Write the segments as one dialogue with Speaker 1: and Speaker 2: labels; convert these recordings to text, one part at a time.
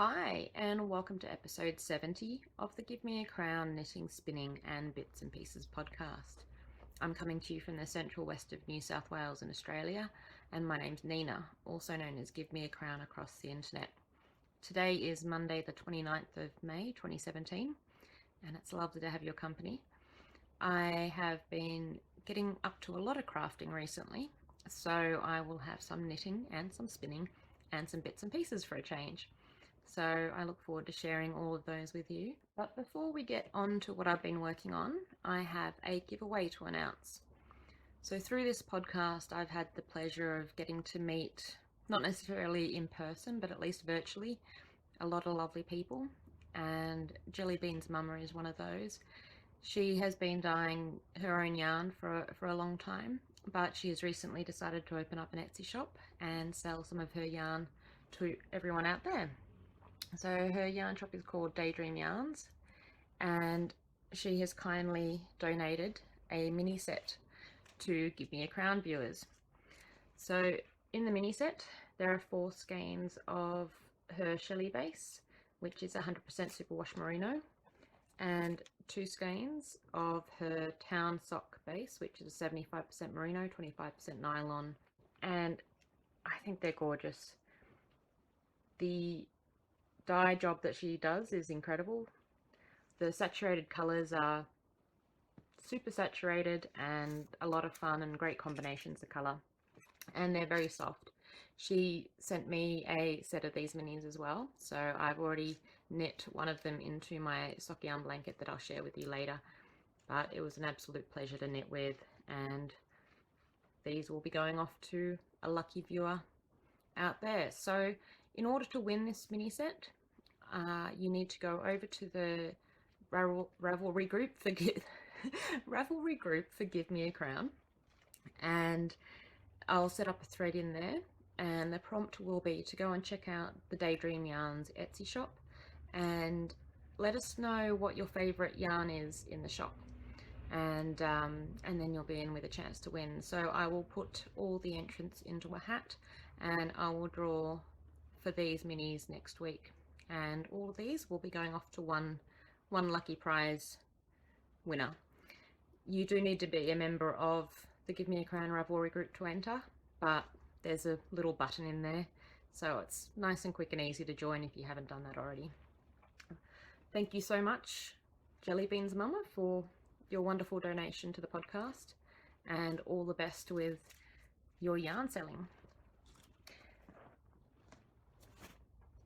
Speaker 1: Hi, and welcome to episode 70 of the Give Me a Crown Knitting, Spinning and Bits and Pieces podcast. I'm coming to you from the central west of New South Wales in Australia, and my name's Niina, also known as Give Me a Crown across the internet. Today is Monday, the 29th of May 2017, and it's lovely to have your company. I have been getting up to a lot of crafting recently, so I will have some knitting and some spinning and some bits and pieces for a change. So I look forward to sharing all of those with you. But before we get on to what I've been working on, I have a giveaway to announce. So through this podcast, I've had the pleasure of getting to meet, not necessarily in person, but at least virtually, a lot of lovely people. And Jellybean's mama is one of those. She has been dyeing her own yarn for a long time, but she has recently decided to open up an Etsy shop and sell some of her yarn to everyone out there. So her yarn shop is called Daydream Yarns, and she has kindly donated a mini set to Give Me a Crown viewers. So in the mini set, there are 4 skeins of her Shelley base, which is 100% superwash merino, and 2 skeins of her Town sock base, which is 75% merino, 25% nylon, and I think they're gorgeous. The dye job that she does is incredible. The saturated colors are super saturated and a lot of fun and great combinations of color, and they're very soft. She sent me a set of these minis as well, so I've already knit one of them into my sock yarn blanket that I'll share with you later, but it was an absolute pleasure to knit with, and these will be going off to a lucky viewer out there. So in order to win this mini set, you need to go over to the Ravelry group for Ravelry group for Give Me a Crown, and I'll set up a thread in there, and the prompt will be to go and check out the Daydream Yarns Etsy shop and let us know what your favorite yarn is in the shop, and then you'll be in with a chance to win. So I will put all the entrants into a hat, and I will draw for these minis next week, and all of these will be going off to one lucky prize winner. You do need to be a member of the Give Me a Crown Ravelry group to enter, but there's a little button in there, so it's nice and quick and easy to join if you haven't done that already. Thank you so much, Jellybean's mama, for your wonderful donation to the podcast, and all the best with your yarn selling.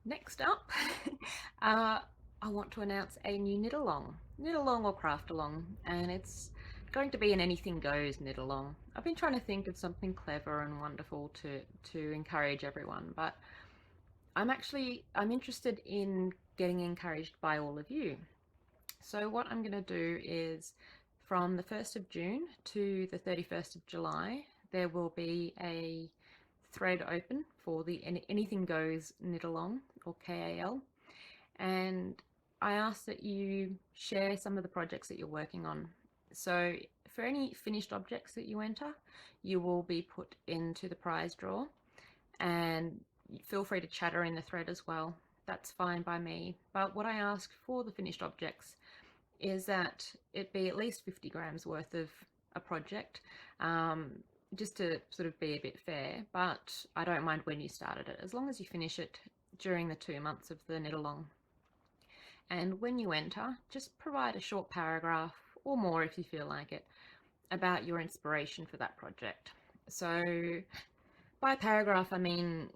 Speaker 1: Next up, I want to announce a new knit along or craft along, and it's going to be an anything goes knit along. I've been trying to think of something clever and wonderful to encourage everyone, but I'm interested in getting encouraged by all of you. So what I'm going to do is, from the 1st of June to the 31st of July, there will be a thread open for the Anything Goes Knit Along, or KAL, and I ask that you share some of the projects that you're working on. So for any finished objects that you enter, you will be put into the prize draw, and feel free to chatter in the thread as well. That's fine by me. But what I ask for the finished objects is that it be at least 50 grams worth of a project, just to sort of be a bit fair, but I don't mind when you started it, as long as you finish it during the 2 months of the knit along. And when you enter, just provide a short paragraph, or more if you feel like it, about your inspiration for that project. So by paragraph, I mean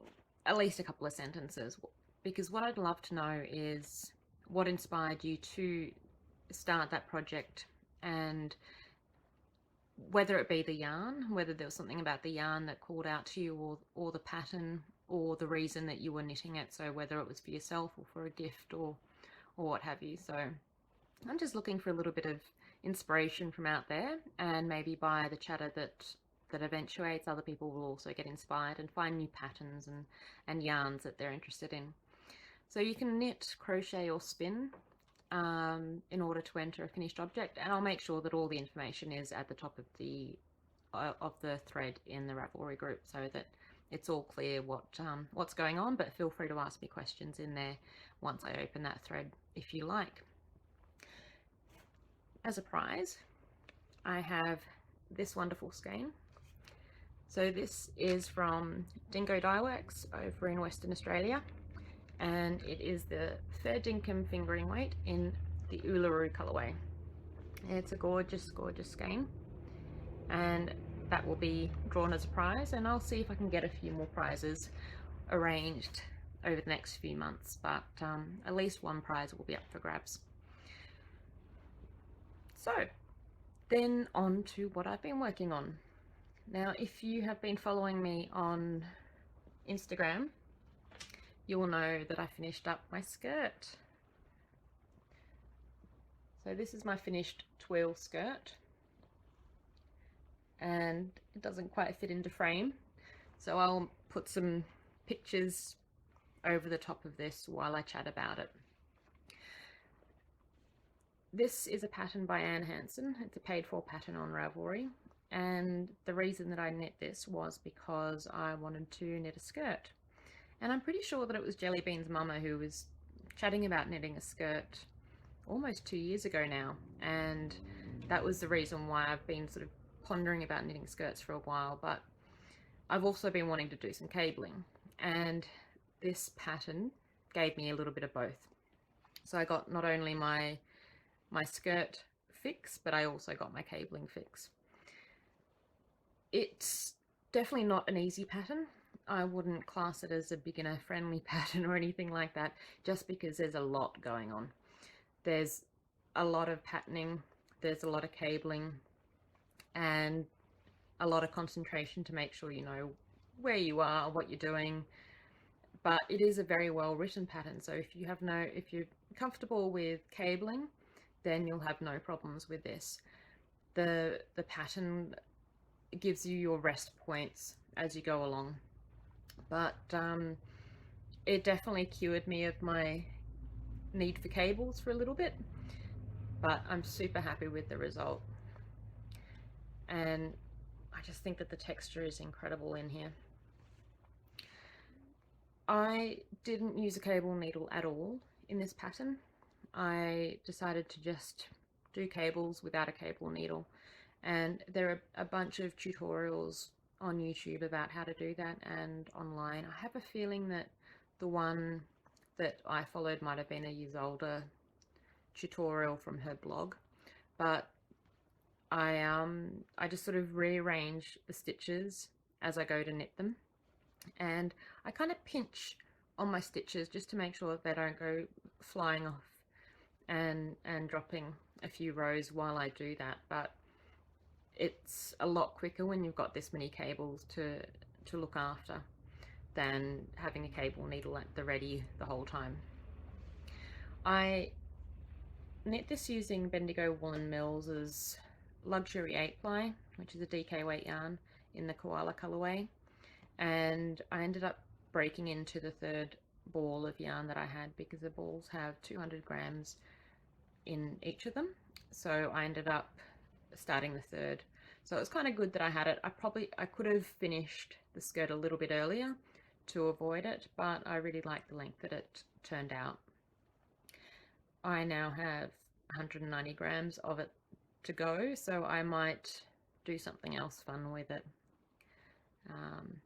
Speaker 1: at least a couple of sentences, because what I'd love to know is what inspired you to start that project, and whether it be the yarn, whether there was something about the yarn that called out to you, or the pattern, or the reason that you were knitting it, so whether it was for yourself or for a gift or what have you. So I'm just looking for a little bit of inspiration from out there, and maybe by the chatter that eventuates, other people will also get inspired and find new patterns and yarns that they're interested in. So you can knit, crochet or spin in order to enter a finished object, and I'll make sure that all the information is at the top of the thread in the Ravelry group, so that it's all clear what's going on, but feel free to ask me questions in there once I open that thread if you like. As a prize, I have this wonderful skein. So this is from Dingo Dyeworks over in Western Australia, and it is the Fair Dinkum fingering weight in the Uluru colourway. It's a gorgeous, gorgeous skein, and that will be drawn as a prize, and I'll see if I can get a few more prizes arranged over the next few months, but at least one prize will be up for grabs. So then on to what I've been working on. Now, if you have been following me on Instagram, you will know that I finished up my skirt. So this is my finished Tweel skirt, and it doesn't quite fit into frame, so I'll put some pictures over the top of this while I chat about it. This is a pattern by Hanson. It's a paid for pattern on Ravelry, and the reason that I knit this was because I wanted to knit a skirt, and I'm pretty sure that it was Jellybean's mama who was chatting about knitting a skirt almost 2 years ago now, and that was the reason why I've been sort of pondering about knitting skirts for a while. But I've also been wanting to do some cabling, and this pattern gave me a little bit of both. So I got not only my skirt fix, but I also got my cabling fix. It's definitely not an easy pattern. I wouldn't class it as a beginner friendly pattern or anything like that, just because there's a lot going on. There's a lot of patterning, there's a lot of cabling, and a lot of concentration to make sure you know where you are, what you're doing. But it is a very well written pattern, so if you're comfortable with cabling, then you'll have no problems with this. The pattern gives you your rest points as you go along, but it definitely cured me of my need for cables for a little bit, but I'm super happy with the result, and I just think that the texture is incredible in here. I didn't use a cable needle at all in this pattern. I decided to just do cables without a cable needle, and there are a bunch of tutorials on YouTube about how to do that and online. I have a feeling that the one that I followed might have been a years older tutorial from her blog, but I just sort of rearrange the stitches as I go to knit them, and I kind of pinch on my stitches just to make sure that they don't go flying off and dropping a few rows while I do that. But it's a lot quicker when you've got this many cables to look after than having a cable needle at the ready the whole time. I knit this using Bendigo Woollen Mills's Luxury 8-ply, which is a DK weight yarn in the Koala colourway, and I ended up breaking into the third ball of yarn that I had because the balls have 200 grams in each of them, so I ended up starting the third. So it was kind of good that I had it. I could have finished the skirt a little bit earlier to avoid it, but I really like the length that it turned out. I now have 190 grams of it to go, so I might do something else fun with it.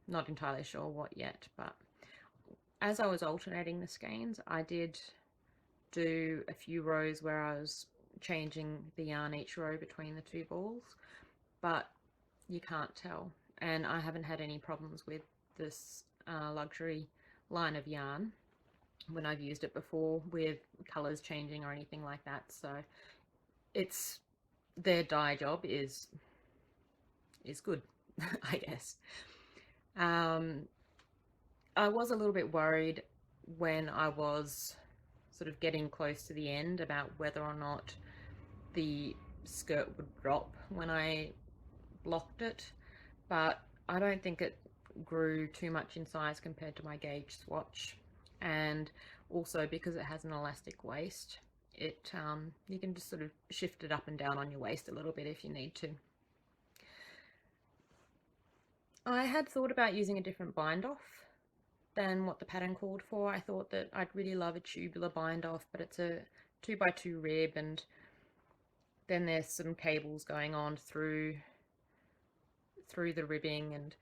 Speaker 1: Not entirely sure what yet, but as I was alternating the skeins, I did do a few rows where I was changing the yarn each row between the two balls, but you can't tell, and I haven't had any problems with this luxury line of yarn when I've used it before with colors changing or anything like that. So it's their dye job is good, I guess. I was a little bit worried when I was sort of getting close to the end about whether or not the skirt would drop when I blocked it, but I don't think it grew too much in size compared to my gauge swatch, and also because it has an elastic waist, you can just sort of shift it up and down on your waist a little bit if you need to. I had thought about using a different bind off than what the pattern called for. I thought that I'd really love a tubular bind off, but it's a 2x2 rib, and then there's some cables going on through the ribbing, and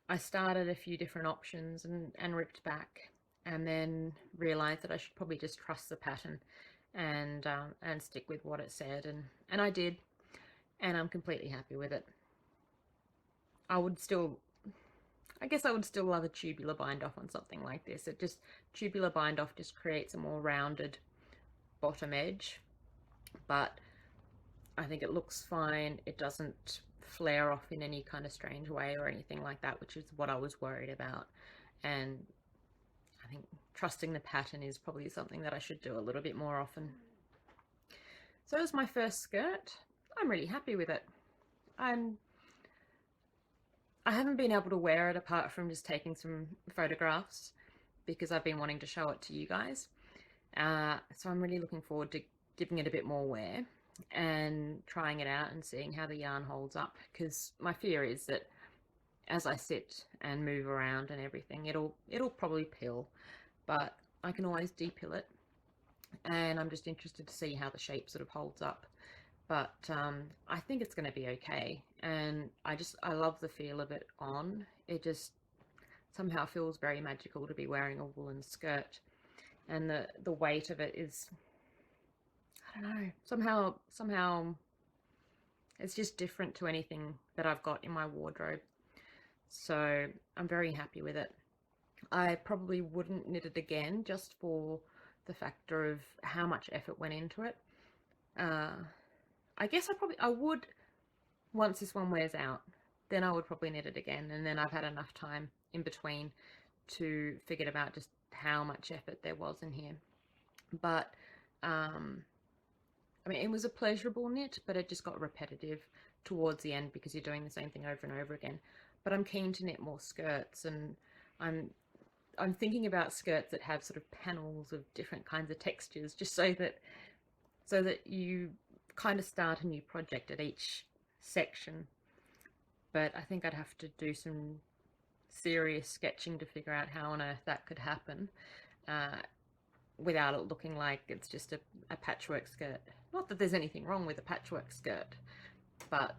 Speaker 1: I started a few different options and ripped back, and then realized that I should probably just trust the pattern and stick with what it said, and I did, and I'm completely happy with it. I guess I would still love a tubular bind off on something like this. Tubular bind off just creates a more rounded bottom edge, but I think it looks fine. It doesn't flare off in any kind of strange way or anything like that, which is what I was worried about. And I think trusting the pattern is probably something that I should do a little bit more often. So it's my first skirt. I'm really happy with it. I haven't been able to wear it apart from just taking some photographs because I've been wanting to show it to you guys. So I'm really looking forward to giving it a bit more wear and trying it out and seeing how the yarn holds up, because my fear is that as I sit and move around and everything, it'll probably pill, but I can always depill it, and I'm just interested to see how the shape sort of holds up. But I think it's going to be okay, and I love the feel of it on. It just somehow feels very magical to be wearing a woolen skirt, and the weight of it is, I don't know, somehow it's just different to anything that I've got in my wardrobe. So I'm very happy with it. I probably wouldn't knit it again, just for the factor of how much effort went into it. I guess I would, once this one wears out, then I would probably knit it again, and then I've had enough time in between to forget about just how much effort there was in here. But I mean, it was a pleasurable knit, but it just got repetitive towards the end because you're doing the same thing over and over again. But I'm keen to knit more skirts, and I'm thinking about skirts that have sort of panels of different kinds of textures, just so that you kind of start a new project at each section. But I think I'd have to do some serious sketching to figure out how on earth that could happen without it looking like it's just a patchwork skirt. Not that there's anything wrong with a patchwork skirt, but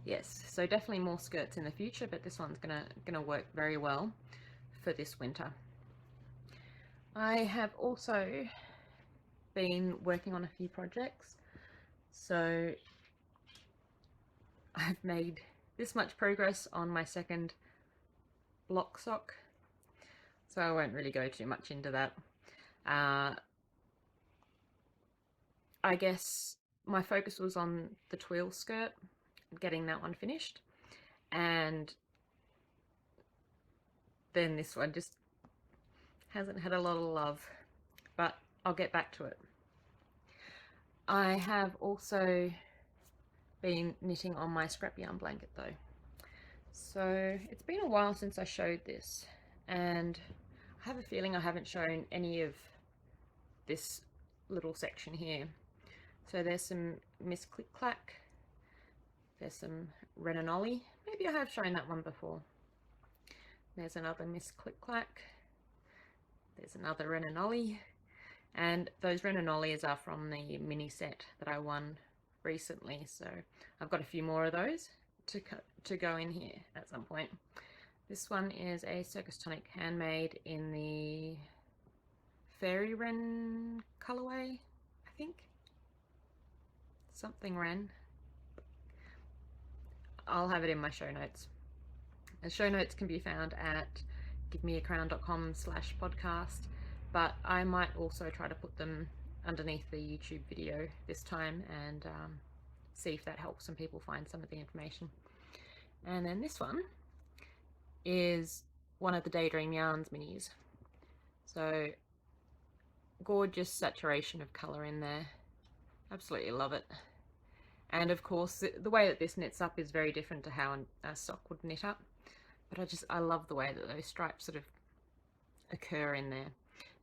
Speaker 1: yes, so definitely more skirts in the future, but this one's gonna work very well for this winter. I have also been working on a few projects, so I've made this much progress on my second block sock, so I won't really go too much into that. I guess my focus was on the Tweel skirt, getting that one finished, and then this one just hasn't had a lot of love, but I'll get back to it. I have also been knitting on my scrap yarn blanket though. So it's been a while since I showed this, and I have a feeling I haven't shown any of this little section here. So there's some Miss Click Clack, there's some Wren and Ollie. Maybe I have shown that one before. There's another Miss Click Clack, there's another Wren and Ollie, and those Wren and Ollies are from the mini set that I won recently, so I've got a few more of those to go in here at some point. This one is a Circus Tonic handmade in the Fairy Wren colourway, I think. Something Wren. I'll have it in my show notes. The show notes can be found at givemeacrown.com/podcast, but I might also try to put them underneath the YouTube video this time and see if that helps some people find some of the information. And then this one is one of the Daydream Yarns minis. So gorgeous saturation of colour in there. Absolutely love it. And of course the way that this knits up is very different to how a sock would knit up, but I love the way that those stripes sort of occur in there.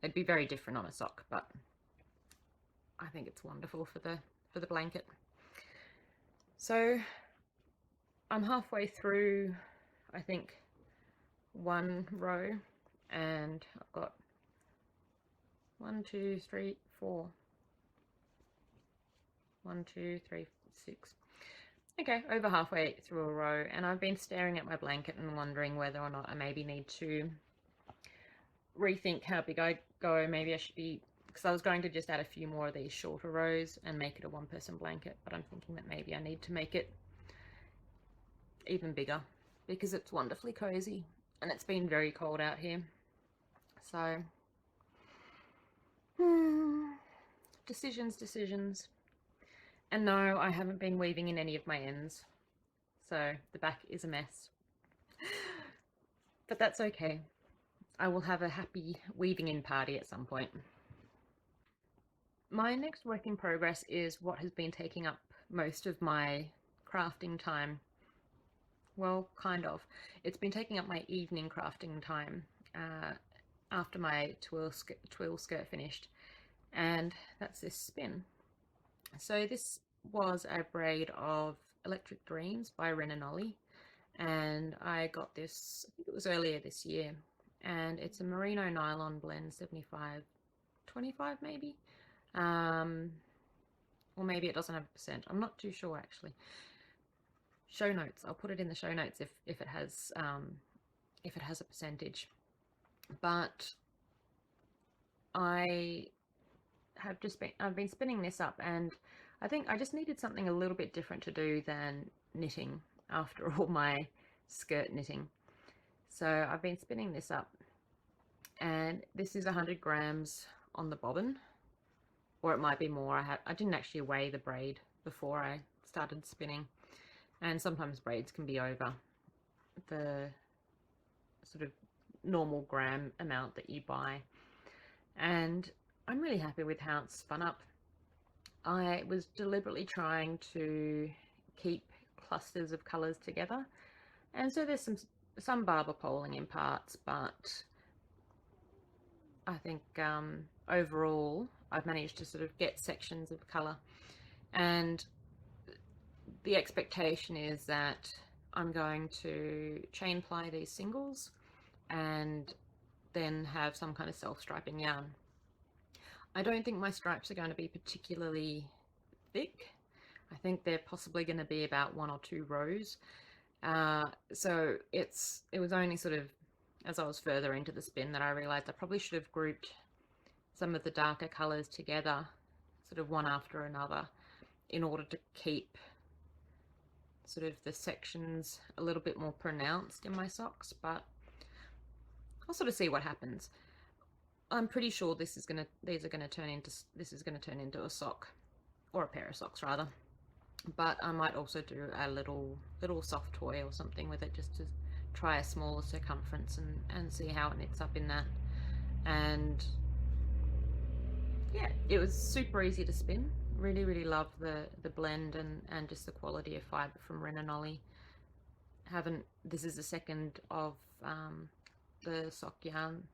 Speaker 1: They'd be very different on a sock, but I think it's wonderful for the blanket. So I'm halfway through, I think, one row, and I've got 1, 2, 3, 4. 1, 2, 3, 6. Okay, over halfway through a row, and I've been staring at my blanket and wondering whether or not I maybe need to rethink how big I go. Maybe I should be, because I was going to just add a few more of these shorter rows and make it a one-person blanket, but I'm thinking that maybe I need to make it even bigger because it's wonderfully cozy and it's been very cold out here. So decisions. And no, I haven't been weaving in any of my ends, so the back is a mess, but that's okay. I will have a happy weaving in party at some point. My next work in progress is what has been taking up most of my crafting time. Well, kind of. It's been taking up my evening crafting time after my Tweel skirt finished, and that's this spin. So this was a braid of Electric Dreams by Wren and Ollie, and I got this, I think it was earlier this year, and it's a merino nylon blend, 75-25 maybe, or maybe it doesn't have a percent. I'm not too sure actually. Show notes, I'll put it in the show notes if it has a percentage. But I've been spinning this up, and I think I just needed something a little bit different to do than knitting after all my skirt knitting. So I've been spinning this up, and this is 100 grams on the bobbin, or it might be more. I didn't actually weigh the braid before I started spinning, and sometimes braids can be over the sort of normal gram amount that you buy. And I'm really happy with how it's spun up. I was deliberately trying to keep clusters of colours together, and so there's some barber poling in parts, but I think overall I've managed to sort of get sections of colour, and the expectation is that I'm going to chain ply these singles and then have some kind of self-striping yarn. I don't think my stripes are going to be particularly thick. I think they're possibly going to be about 1 or 2 rows. So it was only sort of as I was further into the spin that I realized I probably should have grouped some of the darker colors together, sort of one after another, in order to keep sort of the sections a little bit more pronounced in my socks. But I'll sort of see what happens. I'm pretty sure this is gonna turn into a sock, or a pair of socks rather. But I might also do a little soft toy or something with it, just to try a smaller circumference and see how it knits up in that. And yeah, it was super easy to spin. Really love the blend and just the quality of fibre from Wren and Ollie. This is the second of the sock yarn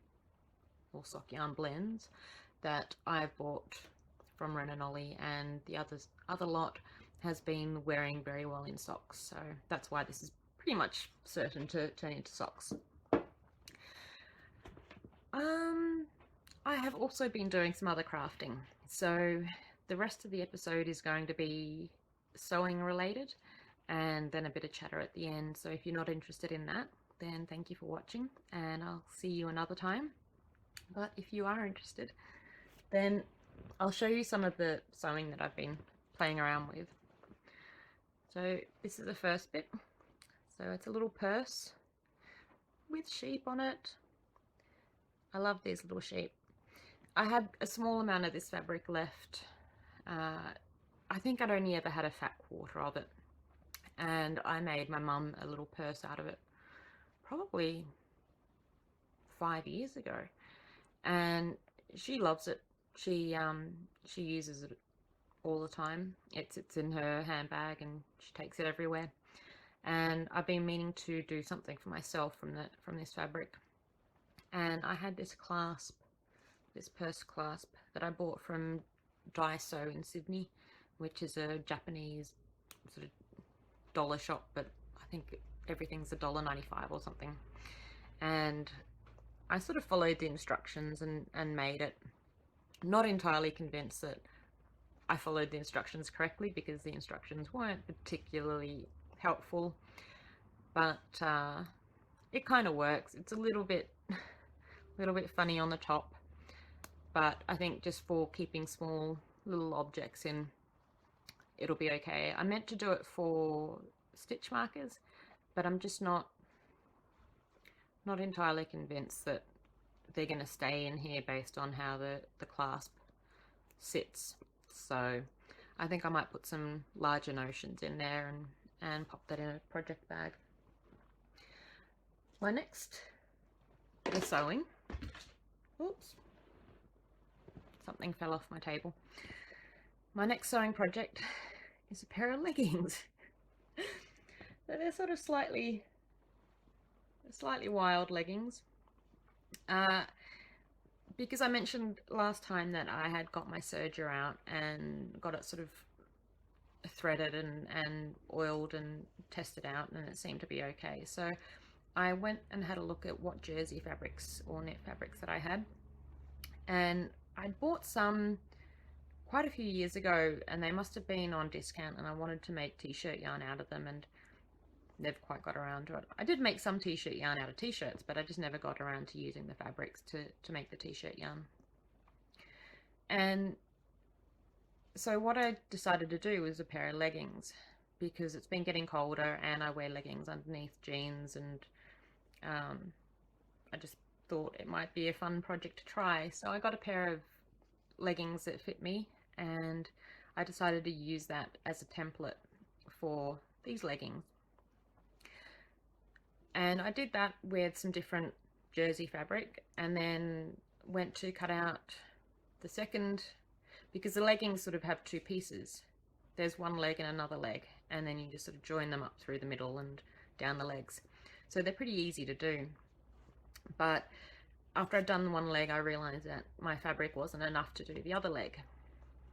Speaker 1: blends that I've bought from Wren and Ollie, and the other lot has been wearing very well in socks, so that's why this is pretty much certain to turn into socks. I have also been doing some other crafting, so the rest of the episode is going to be sewing related, and then a bit of chatter at the end. So if you're not interested in that, then thank you for watching, and I'll see you another time. But if you are interested, then I'll show you some of the sewing that I've been playing around with. So this is the first bit. So it's a little purse with sheep on it. I love these little sheep. I had a small amount of this fabric left. I think I'd only ever had a fat quarter of it, and I made my mum a little purse out of it probably 5 years ago, and she loves it. She uses it all the time. It sits in her handbag and she takes it everywhere. And I've been meaning to do something for myself from this fabric. And I had this clasp, this purse clasp that I bought from Daiso in Sydney, which is a Japanese sort of dollar shop, but I think everything's $1.95 or something. And I sort of followed the instructions and made it. Not entirely convinced that I followed the instructions correctly, because the instructions weren't particularly helpful, but it kind of works. It's a little bit funny on the top, but I think just for keeping small little objects in, it'll be okay. I meant to do it for stitch markers, but I'm just not entirely convinced that they're going to stay in here based on how the clasp sits. So I think I might put some larger notions in there and pop that in a project bag. My next bit of sewing, oops, something fell off my table. My next sewing project is a pair of leggings. They're sort of slightly wild leggings. Because I mentioned last time that I had got my serger out and got it sort of threaded and oiled and tested out, and it seemed to be okay. So I went and had a look at what jersey fabrics or knit fabrics that I had, and I'd bought some quite a few years ago, and they must have been on discount, and I wanted to make t-shirt yarn out of them, and never quite got around to it. I did make some t-shirt yarn out of t-shirts, but I just never got around to using the fabrics to make the t-shirt yarn. And so what I decided to do was a pair of leggings, because it's been getting colder and I wear leggings underneath jeans, and I just thought it might be a fun project to try. So I got a pair of leggings that fit me, and I decided to use that as a template for these leggings. And I did that with some different jersey fabric, and then went to cut out the second, because the leggings sort of have two pieces. There's one leg and another leg, and then you just sort of join them up through the middle and down the legs. So they're pretty easy to do. But after I'd done one leg, I realized that my fabric wasn't enough to do the other leg.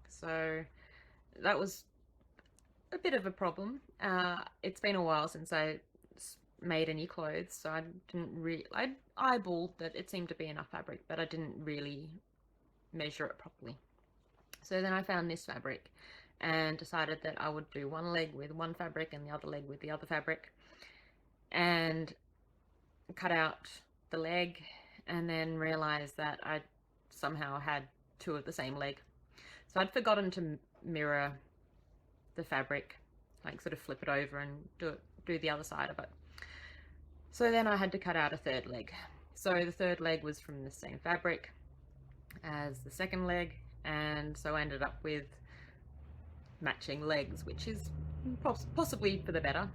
Speaker 1: So that was a bit of a problem. It's been a while since I made any clothes, so I didn't really, I eyeballed that it seemed to be enough fabric, but I didn't really measure it properly. So then I found this fabric and decided that I would do one leg with one fabric and the other leg with the other fabric, and cut out the leg, and then realized that I somehow had two of the same leg. So I'd forgotten to mirror the fabric, like sort of flip it over and do the other side of it. So then I had to cut out a third leg. So the third leg was from the same fabric as the second leg, and so I ended up with matching legs, which is possibly for the better.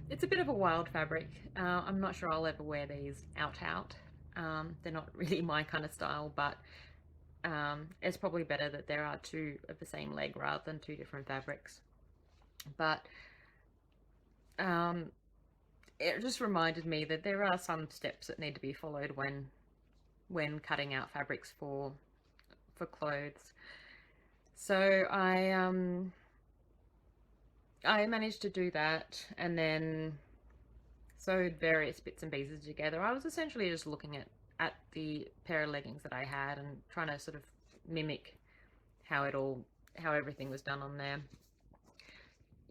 Speaker 1: It's a bit of a wild fabric. I'm not sure I'll ever wear these out. They're not really my kind of style, but it's probably better that there are two of the same leg rather than two different fabrics. But it just reminded me that there are some steps that need to be followed when cutting out fabrics for clothes. So I managed to do that, and then sewed various bits and pieces together. I was essentially just looking at the pair of leggings that I had and trying to sort of mimic how everything was done on there.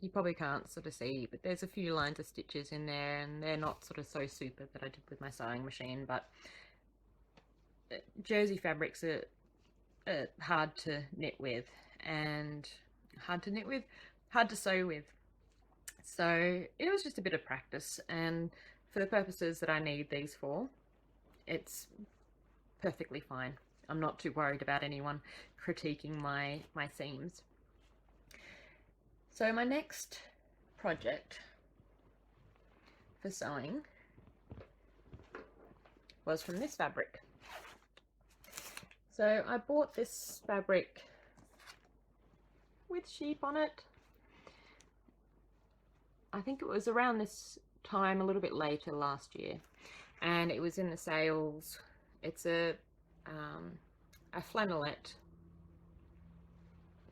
Speaker 1: You probably can't sort of see, but there's a few lines of stitches in there, and they're not sort of so super that I did with my sewing machine, but jersey fabrics are hard to knit with, and hard to sew with. So it was just a bit of practice, and for the purposes that I need these for, it's perfectly fine. I'm not too worried about anyone critiquing my seams. So my next project for sewing was from this fabric. So I bought this fabric with sheep on it. I think it was around this time, a little bit later last year, and it was in the sales. It's a flannelette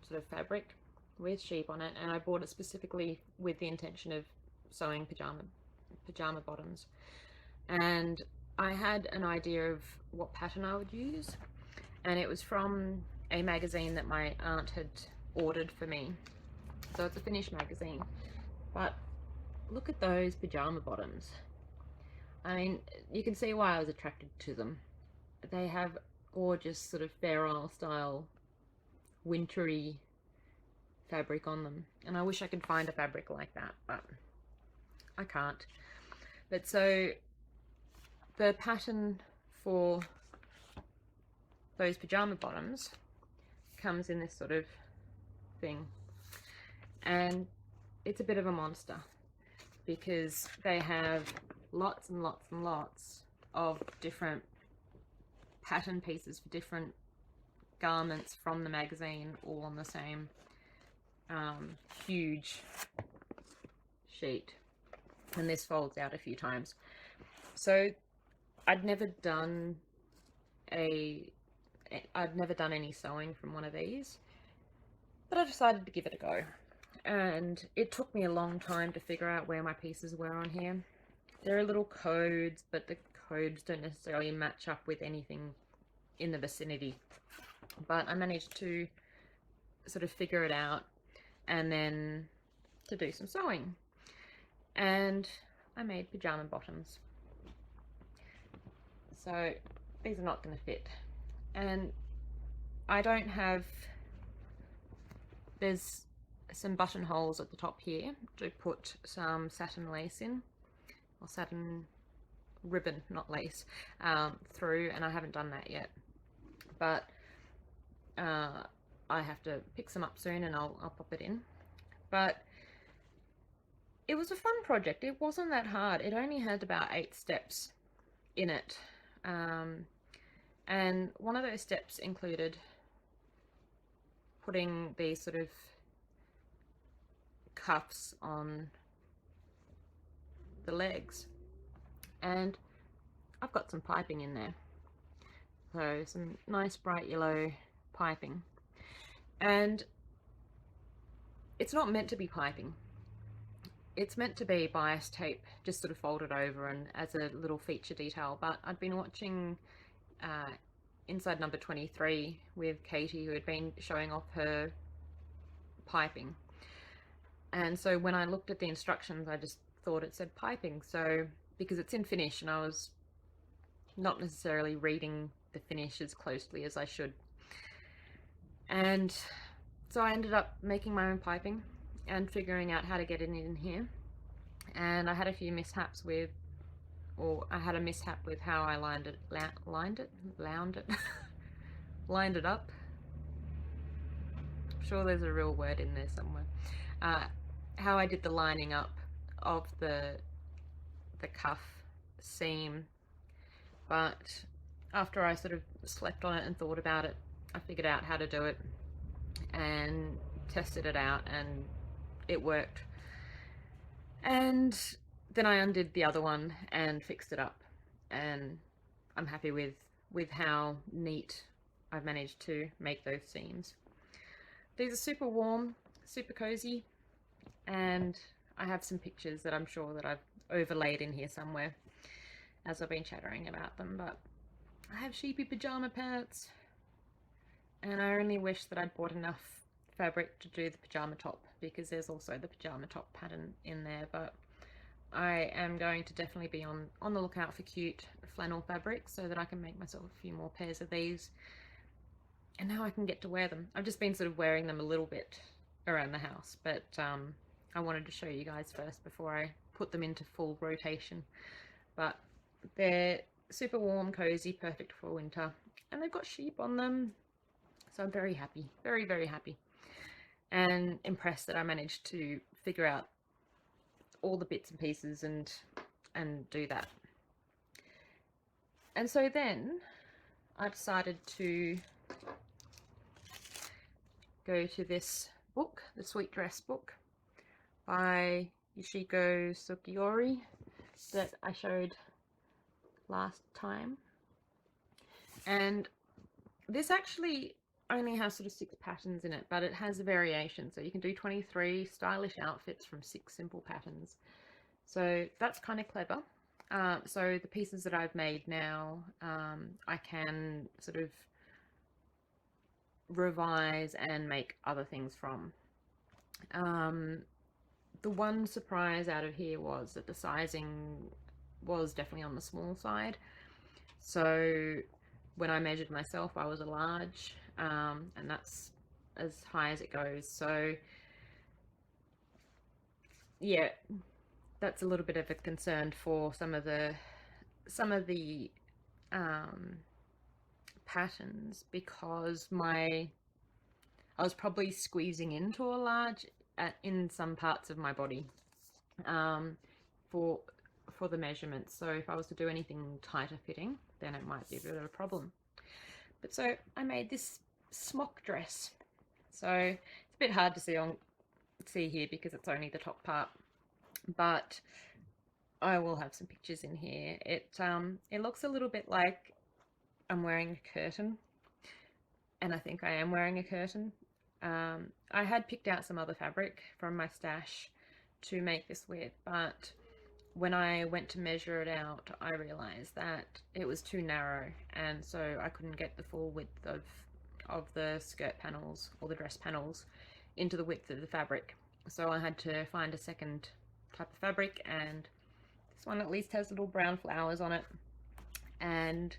Speaker 1: sort of fabric with sheep on it, and I bought it specifically with the intention of sewing pajama bottoms, and I had an idea of what pattern I would use, and it was from a magazine that my aunt had ordered for me. So it's a Finnish magazine, but look at those pajama bottoms. I mean, you can see why I was attracted to them. They have gorgeous sort of Fair Isle style wintry fabric on them, and I wish I could find a fabric like that, but I can't. But so the pattern for those pajama bottoms comes in this sort of thing, and it's a bit of a monster because they have lots and lots and lots of different pattern pieces for different garments from the magazine, all on the same huge sheet, and this folds out a few times. So I'd never done any sewing from one of these, but I decided to give it a go, and it took me a long time to figure out where my pieces were on here. There are little codes, but the codes don't necessarily match up with anything in the vicinity, but I managed to sort of figure it out and then to do some sewing, and I made pajama bottoms. So these are not going to fit, and I don't have, there's some buttonholes at the top here to put some satin lace in, or satin ribbon, not lace, through, and I haven't done that yet, but I have to pick some up soon and I'll pop it in. But it was a fun project. It wasn't that hard. It only had about 8 steps in it, and one of those steps included putting these sort of cuffs on the legs, and I've got some piping in there, so some nice bright yellow piping, and it's not meant to be piping. It's meant to be bias tape, just sort of folded over and as a little feature detail. But I'd been watching Inside Number 23 with Katie, who had been showing off her piping, and so when I looked at the instructions, I just thought it said piping. So because it's in Finnish, and I was not necessarily reading the Finnish as closely as I should, and so I ended up making my own piping and figuring out how to get it in here. And I had a few mishaps with, or I had a mishap with how I lined it up. I'm sure there's a real word in there somewhere. How I did the lining up of the cuff seam, but after I sort of slept on it and thought about it, I figured out how to do it and tested it out, and it worked. And then I undid the other one and fixed it up, and I'm happy with how neat I've managed to make those seams. These are super warm, super cozy, and I have some pictures that I'm sure that I've overlaid in here somewhere as I've been chattering about them. But I have sheepy pajama pants, and I only wish that I'd bought enough fabric to do the pajama top, because there's also the pajama top pattern in there. But I am going to definitely be on the lookout for cute flannel fabric so that I can make myself a few more pairs of these, and now I can get to wear them. I've just been sort of wearing them a little bit around the house, but I wanted to show you guys first before I put them into full rotation. But they're super warm, cozy, perfect for winter, and they've got sheep on them, so I'm very happy, very, very happy, and impressed that I managed to figure out all the bits and pieces and do that. And so then I decided to go to this book, the Sweet Dress book by Yoshiko Tsukiori that I showed last time. And this actually only has sort of 6 patterns in it, but it has a variation, so you can do 23 stylish outfits from 6 simple patterns. So that's kind of clever. So the pieces that I've made now, I can sort of revise and make other things from. The one surprise out of here was that the sizing was definitely on the small side. So when I measured myself, I was a large, and that's as high as it goes. So yeah, that's a little bit of a concern for some of the um, patterns, because I was probably squeezing into a large in some parts of my body, um, for the measurements. So if I was to do anything tighter fitting, then it might be a bit of a problem. But so I made this smock dress. So it's a bit hard to see here because it's only the top part, but I will have some pictures in here. It looks a little bit like I'm wearing a curtain, and I think I am wearing a curtain. I had picked out some other fabric from my stash to make this with, but when I went to measure it out, I realized that it was too narrow, and so I couldn't get the full width of the skirt panels or the dress panels into the width of the fabric. So I had to find a second type of fabric, and this one at least has little brown flowers on it, and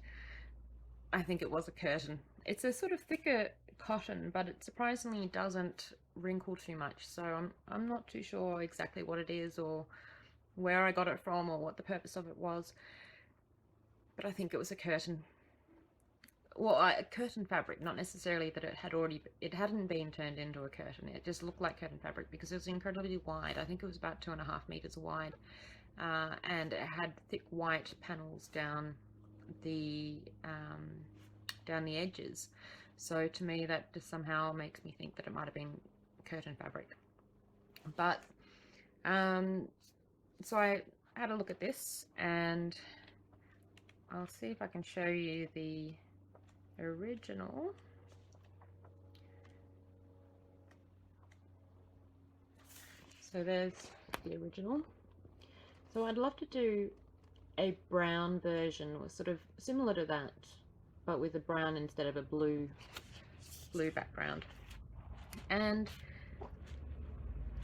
Speaker 1: I think it was a curtain. It's a sort of thicker cotton, but it surprisingly doesn't wrinkle too much, so I'm not too sure exactly what it is or where I got it from or what the purpose of it was, but I think it was a curtain. Well, a curtain fabric, not necessarily that it hadn't been turned into a curtain. It just looked like curtain fabric because it was incredibly wide. I think it was about 2.5 meters wide, and it had thick white panels down the edges. So to me, that just somehow makes me think that it might have been curtain fabric. But so I had a look at this, and I'll see if I can show you the original. So there's the original. So I'd love to do a brown version, or sort of similar to that, but with a brown instead of a blue background. And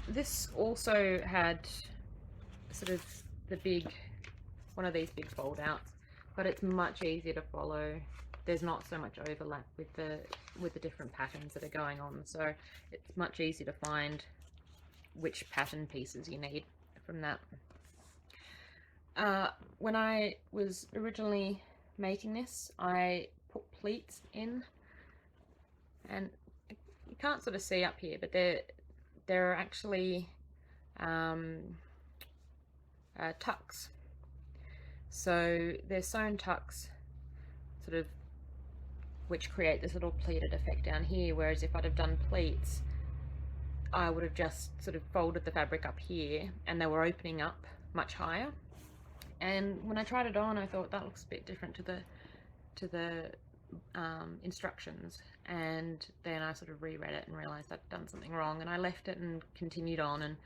Speaker 1: this also had sort of one of these big fold outs, but it's much easier to follow. There's not so much overlap with the different patterns that are going on, so it's much easier to find which pattern pieces you need from that. When I was originally making this, I put pleats in, and you can't sort of see up here, but there are actually tucks. So they're sewn tucks, sort of, which create this little pleated effect down here, whereas if I'd have done pleats, I would have just sort of folded the fabric up here, and they were opening up much higher. And when I tried it on, I thought that looks a bit different to the instructions, and then I sort of reread it and realized I'd done something wrong, and I left it and continued on, and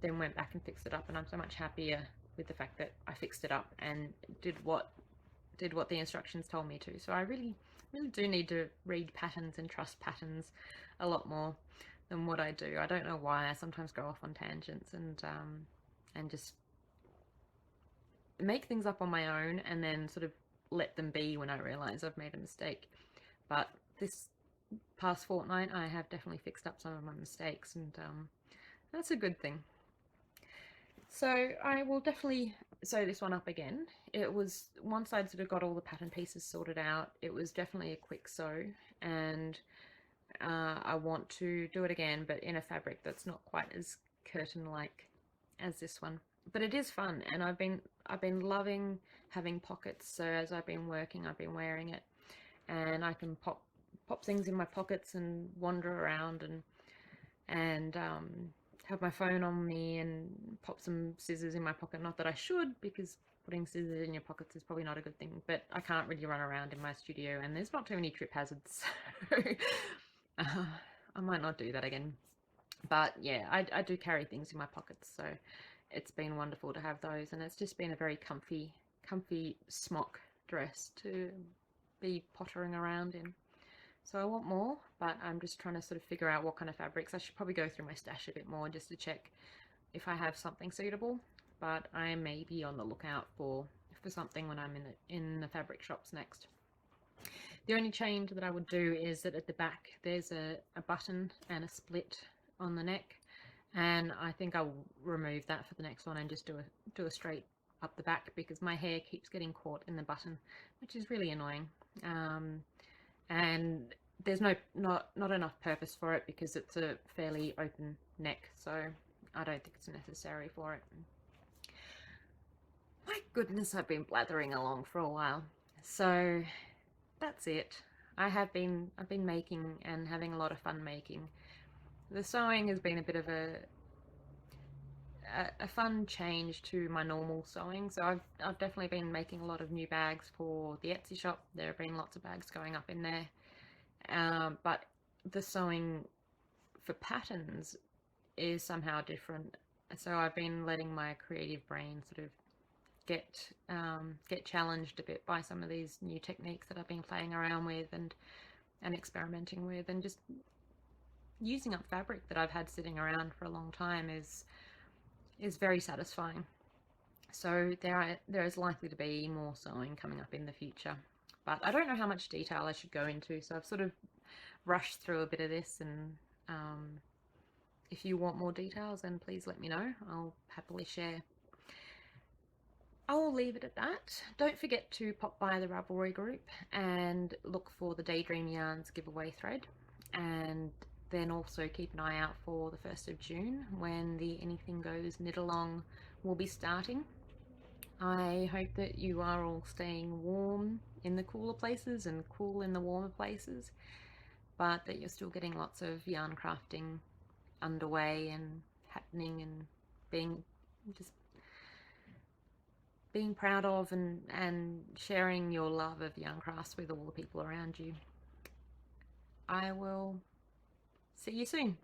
Speaker 1: then went back and fixed it up. And I'm so much happier with the fact that I fixed it up and did what the instructions told me to. So I really do need to read patterns and trust patterns a lot more than what I do. I don't know why. I sometimes go off on tangents and just make things up on my own, and then sort of let them be when I realize I've made a mistake. But this past fortnight, I have definitely fixed up some of my mistakes, and that's a good thing. So I will definitely sew this one up again. It was, once I'd sort of got all the pattern pieces sorted out, it was definitely a quick sew, and I want to do it again, but in a fabric that's not quite as curtain-like as this one. But it is fun, and I've been loving having pockets. So as I've been working, I've been wearing it, and I can pop things in my pockets and wander around, and have my phone on me and pop some scissors in my pocket. Not that I should, because putting scissors in your pockets is probably not a good thing, but I can't really run around in my studio, and there's not too many trip hazards, so I might not do that again. But yeah, I do carry things in my pockets, so it's been wonderful to have those, and it's just been a very comfy smock dress to be pottering around in. So I want more, but I'm just trying to sort of figure out what kind of fabrics. I should probably go through my stash a bit more just to check if I have something suitable. But I may be on the lookout for something when I'm in the fabric shops next. The only change that I would do is that at the back there's a button and a split on the neck, and I think I'll remove that for the next one and just do a straight up the back, because my hair keeps getting caught in the button, which is really annoying. And there's not enough purpose for it because it's a fairly open neck, so I don't think it's necessary for it. My goodness, I've been blathering along for a while, so that's it. I've been making and having a lot of fun making. The sewing has been a bit of a fun change to my normal sewing. So I've definitely been making a lot of new bags for the Etsy shop. There have been lots of bags going up in there. But the sewing for patterns is somehow different. So I've been letting my creative brain sort of get challenged a bit by some of these new techniques that I've been playing around with and experimenting with, and just using up fabric that I've had sitting around for a long time is very satisfying. So there is likely to be more sewing coming up in the future, but I don't know how much detail I should go into, so I've sort of rushed through a bit of this, and if you want more details, then please let me know. I'll happily share. I will leave it at that. Don't forget to pop by the Ravelry group and look for the Daydream Yarns giveaway thread, and then also keep an eye out for the 1st of June when the Anything Goes knit along will be starting. I hope that you are all staying warm in the cooler places and cool in the warmer places, but that you're still getting lots of yarn crafting underway and happening, and being proud of and sharing your love of yarn crafts with all the people around you. I will see you soon.